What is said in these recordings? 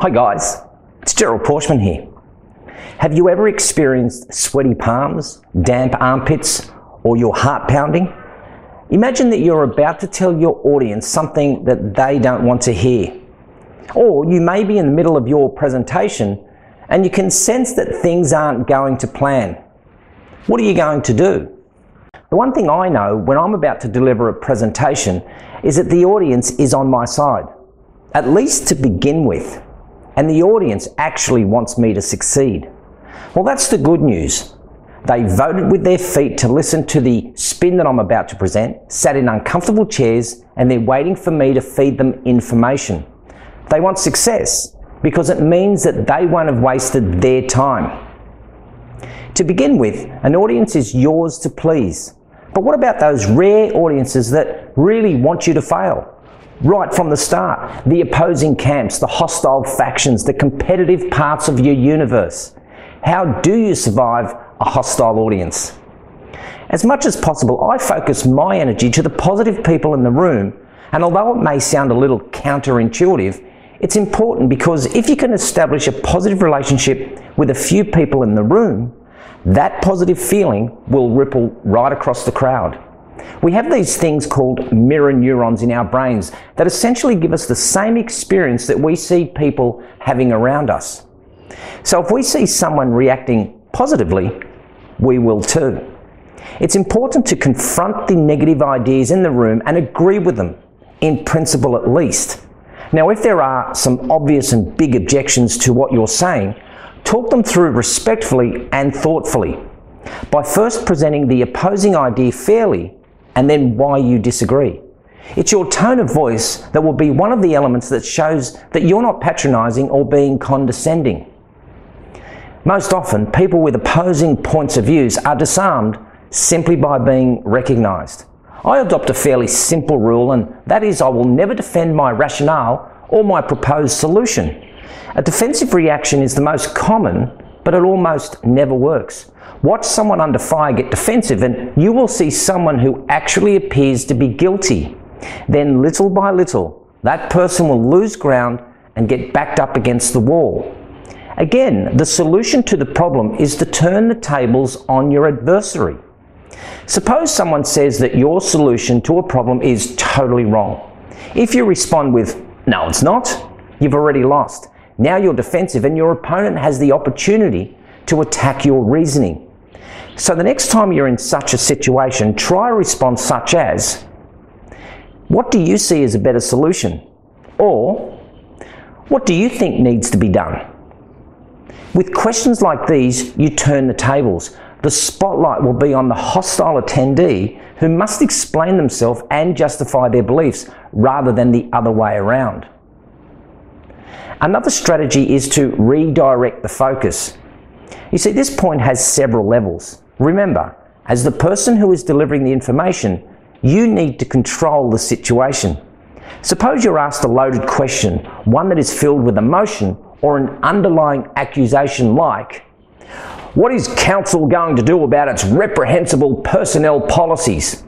Hi guys, it's Gerald Porshman here. Have you ever experienced sweaty palms, damp armpits, or your heart pounding? Imagine that you're about to tell your audience something that they don't want to hear. Or you may be in the middle of your presentation and you can sense that things aren't going to plan. What are you going to do? The one thing I know when I'm about to deliver a presentation is that the audience is on my side, at least to begin with. And the audience actually wants me to succeed. Well, that's the good news. They voted with their feet to listen to the spin that I'm about to present, sat in uncomfortable chairs, and they're waiting for me to feed them information. They want success because it means that they won't have wasted their time. To begin with, an audience is yours to please. But what about those rare audiences that really want you to fail? Right from the start, the opposing camps, the hostile factions, the competitive parts of your universe. How do you survive a hostile audience? As much as possible, I focus my energy to the positive people in the room, and although it may sound a little counterintuitive, it's important because if you can establish a positive relationship with a few people in the room, that positive feeling will ripple right across the crowd. We have these things called mirror neurons in our brains that essentially give us the same experience that we see people having around us. So if we see someone reacting positively, we will too. It's important to confront the negative ideas in the room and agree with them, in principle at least. Now, if there are some obvious and big objections to what you're saying, talk them through respectfully and thoughtfully by first presenting the opposing idea fairly and then why you disagree. It's your tone of voice that will be one of the elements that shows that you're not patronising or being condescending. Most often, people with opposing points of views are disarmed simply by being recognised. I adopt a fairly simple rule, and that is I will never defend my rationale or my proposed solution. A defensive reaction is the most common, but it almost never works. Watch someone under fire get defensive and you will see someone who actually appears to be guilty. Then little by little, that person will lose ground and get backed up against the wall. Again, the solution to the problem is to turn the tables on your adversary. Suppose someone says that your solution to a problem is totally wrong. If you respond with, "No, it's not," you've already lost. Now you're defensive and your opponent has the opportunity to attack your reasoning. So the next time you're in such a situation, try a response such as, "What do you see as a better solution?" Or, "What do you think needs to be done?" With questions like these, you turn the tables. The spotlight will be on the hostile attendee who must explain themselves and justify their beliefs rather than the other way around. Another strategy is to redirect the focus. You see, this point has several levels. Remember, as the person who is delivering the information, you need to control the situation. Suppose you're asked a loaded question, one that is filled with emotion or an underlying accusation like, "What is council going to do about its reprehensible personnel policies?"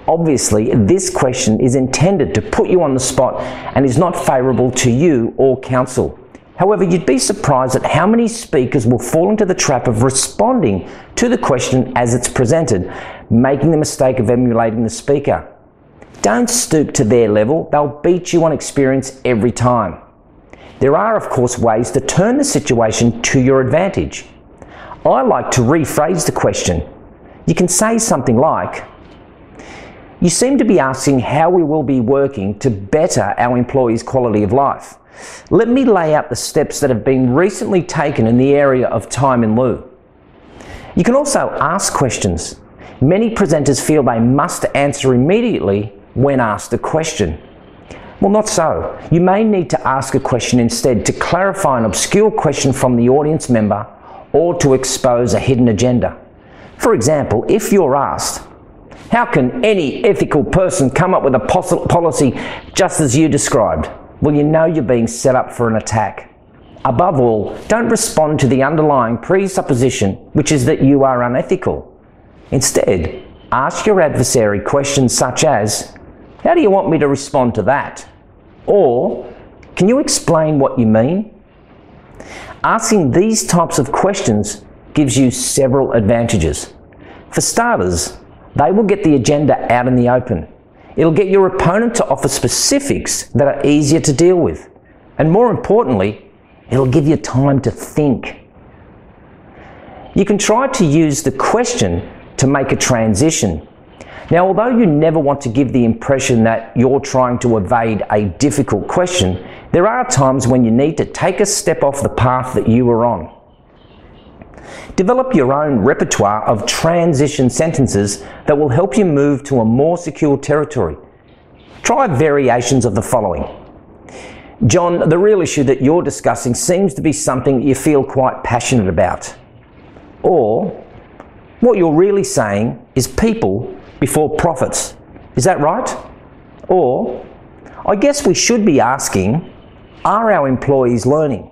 Obviously, this question is intended to put you on the spot and is not favourable to you or council. However, you'd be surprised at how many speakers will fall into the trap of responding to the question as it's presented, making the mistake of emulating the speaker. Don't stoop to their level, they'll beat you on experience every time. There are, of course, ways to turn the situation to your advantage. I like to rephrase the question. You can say something like, "You seem to be asking how we will be working to better our employees' quality of life. Let me lay out the steps that have been recently taken in the area of time in lieu." You can also ask questions. Many presenters feel they must answer immediately when asked a question. Well, not so. You may need to ask a question instead to clarify an obscure question from the audience member or to expose a hidden agenda. For example, if you're asked, "How can any ethical person come up with a policy just as you described?" Well, you know you're being set up for an attack. Above all, don't respond to the underlying presupposition, which is that you are unethical. Instead, ask your adversary questions such as, "How do you want me to respond to that?" Or, Can you explain what you mean? Asking these types of questions gives you several advantages. For starters, they will get the agenda out in the open. It'll get your opponent to offer specifics that are easier to deal with. And more importantly, it'll give you time to think. You can try to use the question to make a transition. Now, although you never want to give the impression that you're trying to evade a difficult question, there are times when you need to take a step off the path that you were on. Develop your own repertoire of transition sentences that will help you move to a more secure territory. Try variations of the following. John, the real issue that you're discussing seems to be something you feel quite passionate about. Or, what you're really saying is people before profits. Is that right? Or, I guess we should be asking, are our employees learning?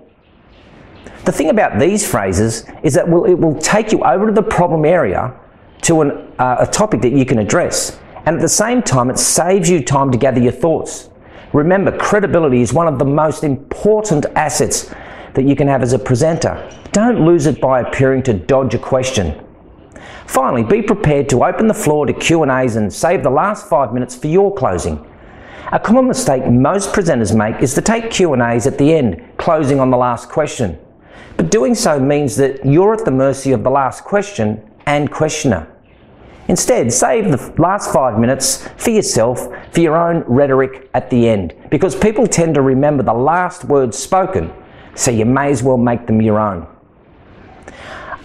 The thing about these phrases is that it will take you over to the problem area to a topic that you can address. And at the same time, it saves you time to gather your thoughts. Remember, credibility is one of the most important assets that you can have as a presenter. Don't lose it by appearing to dodge a question. Finally, be prepared to open the floor to Q&As and save the last 5 minutes for your closing. A common mistake most presenters make is to take Q&As at the end, closing on the last question. But doing so means that you're at the mercy of the last question and questioner. Instead, save the last 5 minutes for yourself, for your own rhetoric at the end, because people tend to remember the last words spoken, so you may as well make them your own.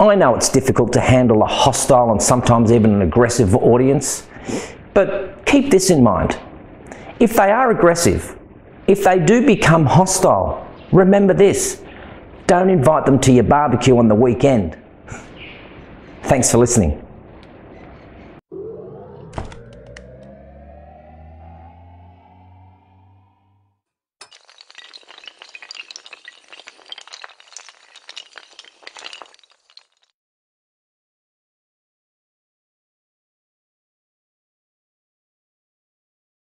I know it's difficult to handle a hostile and sometimes even an aggressive audience, but keep this in mind. If they are aggressive, if they do become hostile, remember this: don't invite them to your barbecue on the weekend. Thanks for listening.